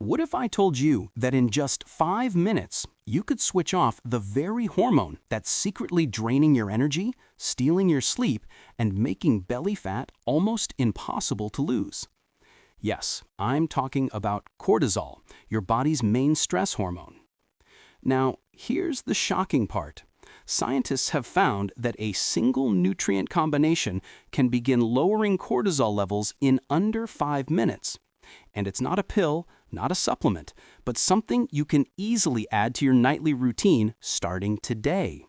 What if I told you that in just 5 minutes, you could switch off the very hormone that's secretly draining your energy, stealing your sleep, and making belly fat almost impossible to lose? Yes, I'm talking about cortisol, your body's main stress hormone. Now, here's the shocking part. Scientists have found that a single nutrient combination can begin lowering cortisol levels in under 5 minutes. And it's not a pill, not a supplement, but something you can easily add to your nightly routine starting today.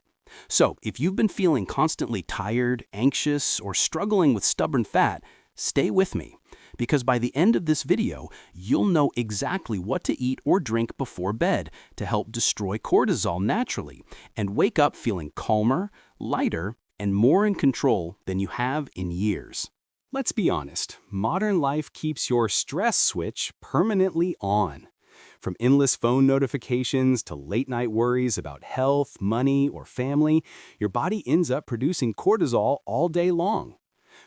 So, if you've been feeling constantly tired, anxious, or struggling with stubborn fat, stay with me, because by the end of this video, you'll know exactly what to eat or drink before bed to help destroy cortisol naturally and wake up feeling calmer, lighter, and more in control than you have in years. Let's be honest, modern life keeps your stress switch permanently on. From endless phone notifications to late-night worries about health, money, or family, your body ends up producing cortisol all day long.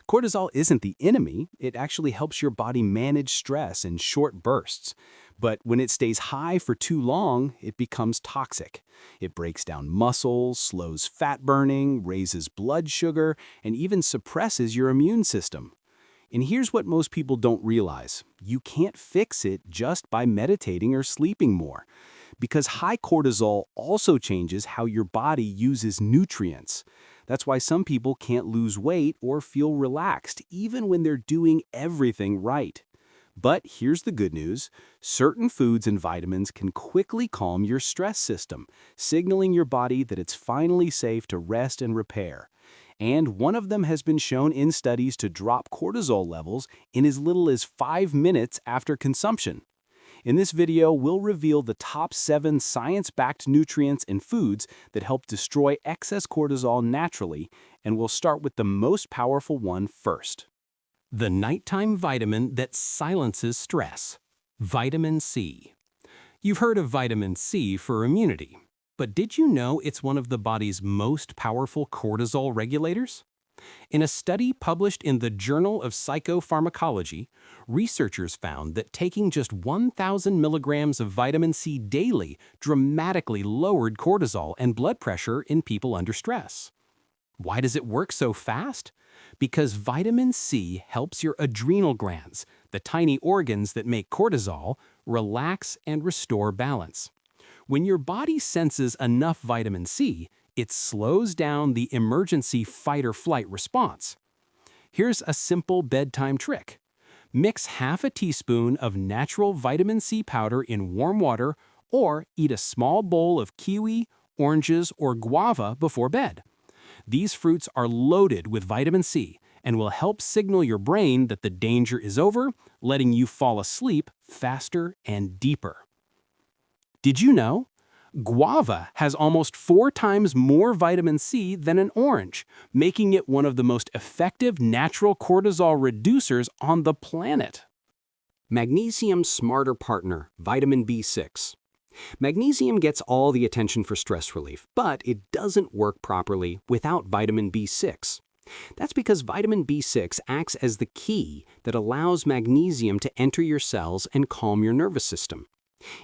Cortisol isn't the enemy, it actually helps your body manage stress in short bursts. But when it stays high for too long, it becomes toxic. It breaks down muscles, slows fat burning, raises blood sugar, and even suppresses your immune system. And here's what most people don't realize. You can't fix it just by meditating or sleeping more. Because high cortisol also changes how your body uses nutrients. That's why some people can't lose weight or feel relaxed, even when they're doing everything right. But here's the good news. Certain foods and vitamins can quickly calm your stress system, signaling your body that it's finally safe to rest and repair. And one of them has been shown in studies to drop cortisol levels in as little as 5 minutes after consumption. In this video, we'll reveal the top 7 science-backed nutrients and foods that help destroy excess cortisol naturally, and we'll start with the most powerful one first. The nighttime vitamin that silences stress, vitamin C. You've heard of vitamin C for immunity, but did you know it's one of the body's most powerful cortisol regulators? In a study published in the Journal of Psychopharmacology, researchers found that taking just 1,000 milligrams of vitamin C daily dramatically lowered cortisol and blood pressure in people under stress. Why does it work so fast? Because vitamin C helps your adrenal glands, the tiny organs that make cortisol, relax and restore balance. When your body senses enough vitamin C, it slows down the emergency fight-or-flight response. Here's a simple bedtime trick. Mix half a teaspoon of natural vitamin C powder in warm water or eat a small bowl of kiwi, oranges, or guava before bed. These fruits are loaded with vitamin C and will help signal your brain that the danger is over, letting you fall asleep faster and deeper. Did you know? Guava has almost 4 times more vitamin C than an orange, making it one of the most effective natural cortisol reducers on the planet. Magnesium's smarter partner, vitamin B6. Magnesium gets all the attention for stress relief, but it doesn't work properly without vitamin B6. That's because vitamin B6 acts as the key that allows magnesium to enter your cells and calm your nervous system.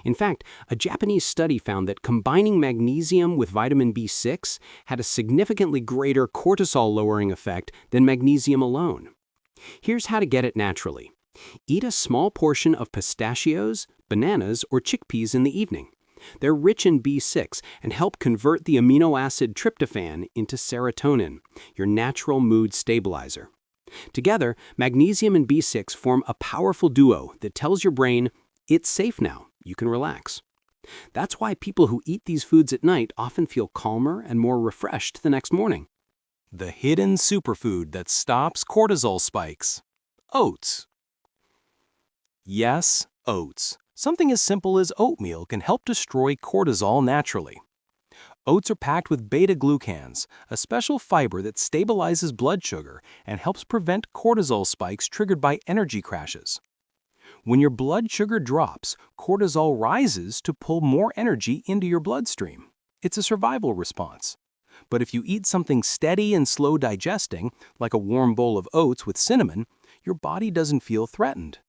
In fact, a Japanese study found that combining magnesium with vitamin B6 had a significantly greater cortisol-lowering effect than magnesium alone. Here's how to get it naturally. Eat a small portion of pistachios, bananas, or chickpeas in the evening. They're rich in B6 and help convert the amino acid tryptophan into serotonin, your natural mood stabilizer. Together, magnesium and B6 form a powerful duo that tells your brain, it's safe now. You can relax. That's why people who eat these foods at night often feel calmer and more refreshed the next morning. The hidden superfood that stops cortisol spikes. Oats. Yes, oats. Something as simple as oatmeal can help destroy cortisol naturally. Oats are packed with beta-glucans, a special fiber that stabilizes blood sugar and helps prevent cortisol spikes triggered by energy crashes. When your blood sugar drops, cortisol rises to pull more energy into your bloodstream. It's a survival response. But if you eat something steady and slow digesting, like a warm bowl of oats with cinnamon, your body doesn't feel threatened.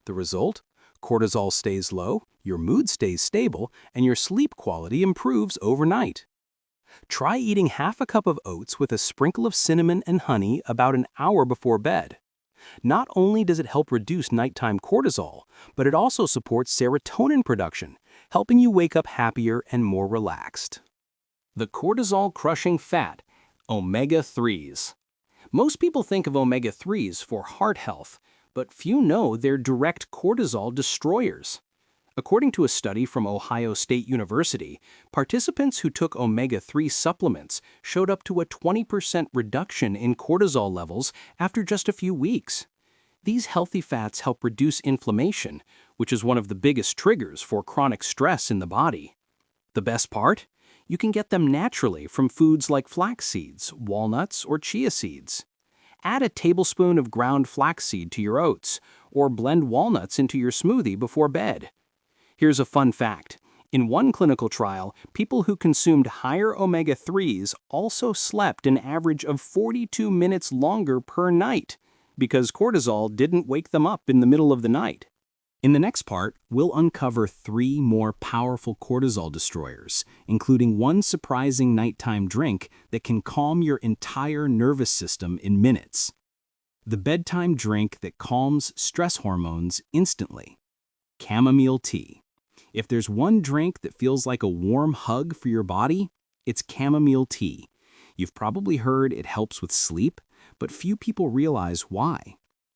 The result? Cortisol stays low, your mood stays stable, and your sleep quality improves overnight. Try eating half a cup of oats with a sprinkle of cinnamon and honey about an hour before bed. Not only does it help reduce nighttime cortisol, but it also supports serotonin production, helping you wake up happier and more relaxed. The cortisol-crushing fat, omega-3s. Most people think of omega-3s for heart health, but few know they're direct cortisol destroyers. According to a study from Ohio State University, participants who took omega-3 supplements showed up to a 20% reduction in cortisol levels after just a few weeks. These healthy fats help reduce inflammation, which is one of the biggest triggers for chronic stress in the body. The best part? You can get them naturally from foods like flax seeds, walnuts, or chia seeds. Add a tablespoon of ground flaxseed to your oats, or blend walnuts into your smoothie before bed. Here's a fun fact. In one clinical trial, people who consumed higher omega-3s also slept an average of 42 minutes longer per night, because cortisol didn't wake them up in the middle of the night. In the next part, we'll uncover 3 more powerful cortisol destroyers, including one surprising nighttime drink that can calm your entire nervous system in minutes. The bedtime drink that calms stress hormones instantly. Chamomile tea. If there's one drink that feels like a warm hug for your body, it's chamomile tea. You've probably heard it helps with sleep, but few people realize why.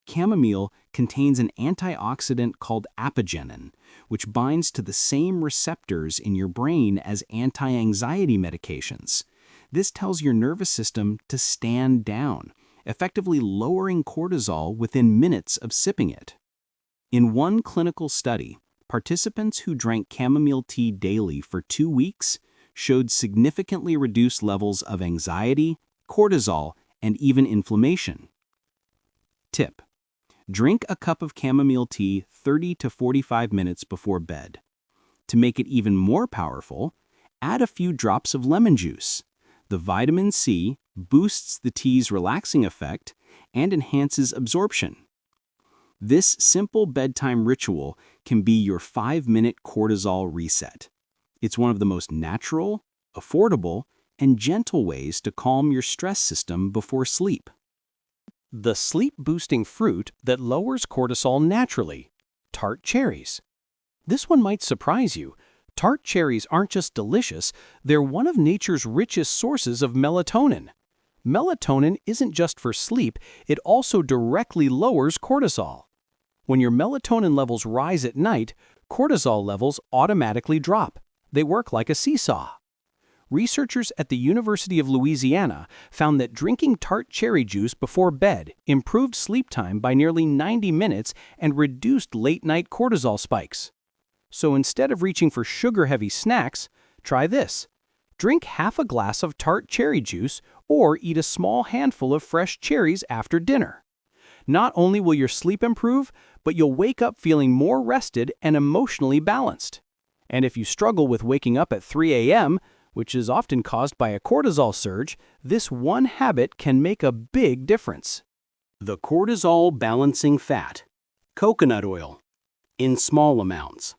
Chamomile contains an antioxidant called apigenin, which binds to the same receptors in your brain as anti-anxiety medications. This tells your nervous system to stand down, effectively lowering cortisol within minutes of sipping it. In one clinical study, participants who drank chamomile tea daily for 2 weeks showed significantly reduced levels of anxiety, cortisol, and even inflammation. Tip: drink a cup of chamomile tea 30 to 45 minutes before bed. To make it even more powerful, add a few drops of lemon juice. The vitamin C boosts the tea's relaxing effect and enhances absorption. This simple bedtime ritual can be your 5-minute cortisol reset. It's one of the most natural, affordable, and gentle ways to calm your stress system before sleep. The sleep-boosting fruit that lowers cortisol naturally, tart cherries. This one might surprise you. Tart cherries aren't just delicious, they're one of nature's richest sources of melatonin. Melatonin isn't just for sleep, it also directly lowers cortisol. When your melatonin levels rise at night, cortisol levels automatically drop. They work like a seesaw. Researchers at the University of Louisiana found that drinking tart cherry juice before bed improved sleep time by nearly 90 minutes and reduced late-night cortisol spikes. So instead of reaching for sugar-heavy snacks, try this. Drink half a glass of tart cherry juice or eat a small handful of fresh cherries after dinner. Not only will your sleep improve, but you'll wake up feeling more rested and emotionally balanced. And if you struggle with waking up at 3 a.m., which is often caused by a cortisol surge, this one habit can make a big difference. The cortisol balancing fat, coconut oil, in small amounts.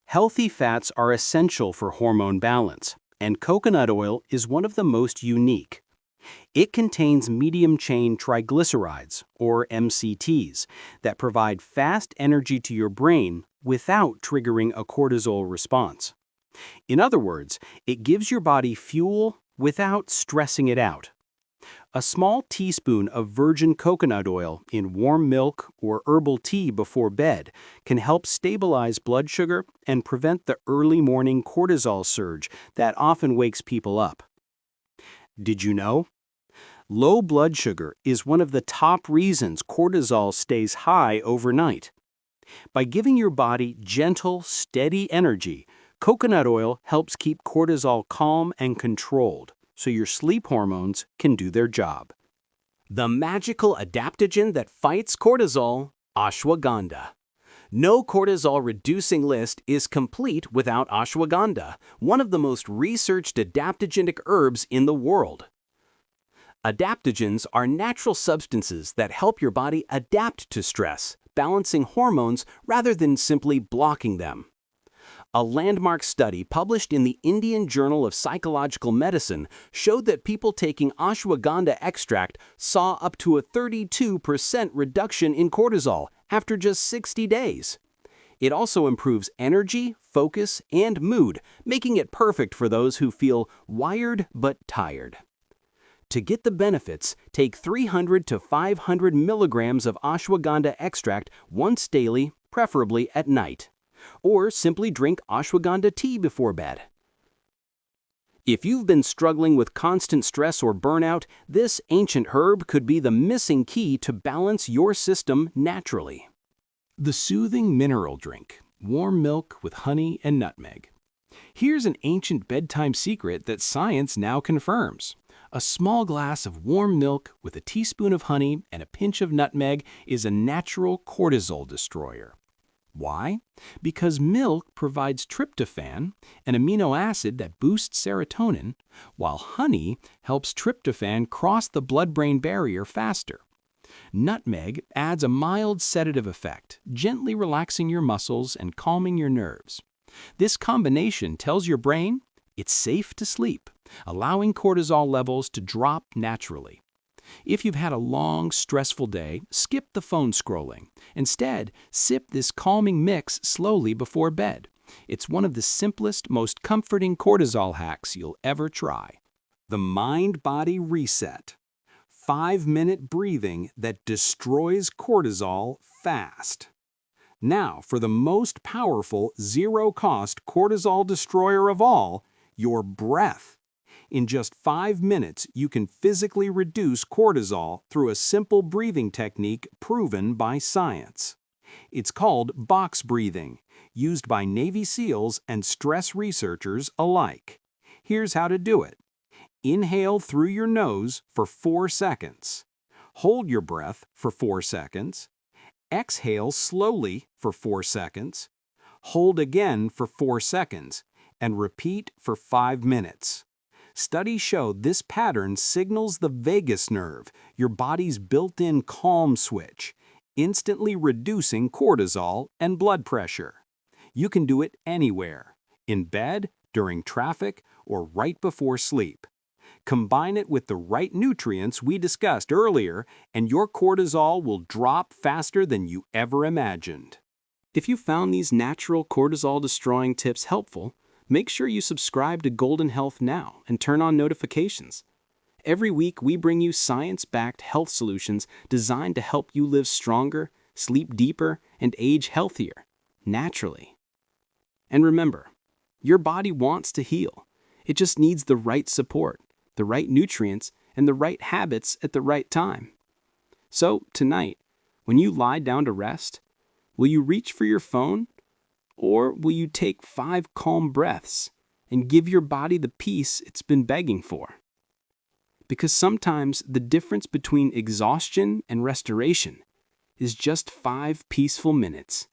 Healthy fats are essential for hormone balance, and coconut oil is one of the most unique. It contains medium-chain triglycerides, or MCTs, that provide fast energy to your brain without triggering a cortisol response. In other words, it gives your body fuel without stressing it out. A small teaspoon of virgin coconut oil in warm milk or herbal tea before bed can help stabilize blood sugar and prevent the early morning cortisol surge that often wakes people up. Did you know? Low blood sugar is one of the top reasons cortisol stays high overnight. By giving your body gentle, steady energy, coconut oil helps keep cortisol calm and controlled, so your sleep hormones can do their job. The magical adaptogen that fights cortisol, ashwagandha. No cortisol-reducing list is complete without ashwagandha, one of the most researched adaptogenic herbs in the world. Adaptogens are natural substances that help your body adapt to stress, balancing hormones rather than simply blocking them. A landmark study published in the Indian Journal of Psychological Medicine showed that people taking ashwagandha extract saw up to a 32% reduction in cortisol after just 60 days. It also improves energy, focus, and mood, making it perfect for those who feel wired but tired. To get the benefits, take 300 to 500 milligrams of ashwagandha extract once daily, preferably at night. Or simply drink ashwagandha tea before bed. If you've been struggling with constant stress or burnout, this ancient herb could be the missing key to balance your system naturally. The soothing mineral drink, warm milk with honey and nutmeg. Here's an ancient bedtime secret that science now confirms. A small glass of warm milk with a teaspoon of honey and a pinch of nutmeg is a natural cortisol destroyer. Why? Because milk provides tryptophan, an amino acid that boosts serotonin, while honey helps tryptophan cross the blood-brain barrier faster. Nutmeg adds a mild sedative effect, gently relaxing your muscles and calming your nerves. This combination tells your brain it's safe to sleep, allowing cortisol levels to drop naturally. If you've had a long, stressful day, skip the phone scrolling. Instead, sip this calming mix slowly before bed. It's one of the simplest, most comforting cortisol hacks you'll ever try. The mind-body reset. 5-minute breathing that destroys cortisol fast. Now, for the most powerful, zero-cost cortisol destroyer of all, your breath. In just 5 minutes, you can physically reduce cortisol through a simple breathing technique proven by science. It's called box breathing, used by Navy SEALs and stress researchers alike. Here's how to do it. Inhale through your nose for 4 seconds. Hold your breath for 4 seconds. Exhale slowly for 4 seconds. Hold again for 4 seconds, and repeat for 5 minutes. Studies show this pattern signals the vagus nerve, your body's built-in calm switch, instantly reducing cortisol and blood pressure. You can do it anywhere, in bed, during traffic, or right before sleep. Combine it with the right nutrients we discussed earlier, and your cortisol will drop faster than you ever imagined. If you found these natural cortisol-destroying tips helpful, make sure you subscribe to Golden Health now and turn on notifications. Every week, we bring you science-backed health solutions designed to help you live stronger, sleep deeper, and age healthier, naturally. And remember, your body wants to heal. It just needs the right support, the right nutrients, and the right habits at the right time. So, tonight, when you lie down to rest, will you reach for your phone? Or will you take 5 calm breaths and give your body the peace it's been begging for? Because sometimes the difference between exhaustion and restoration is just 5 peaceful minutes.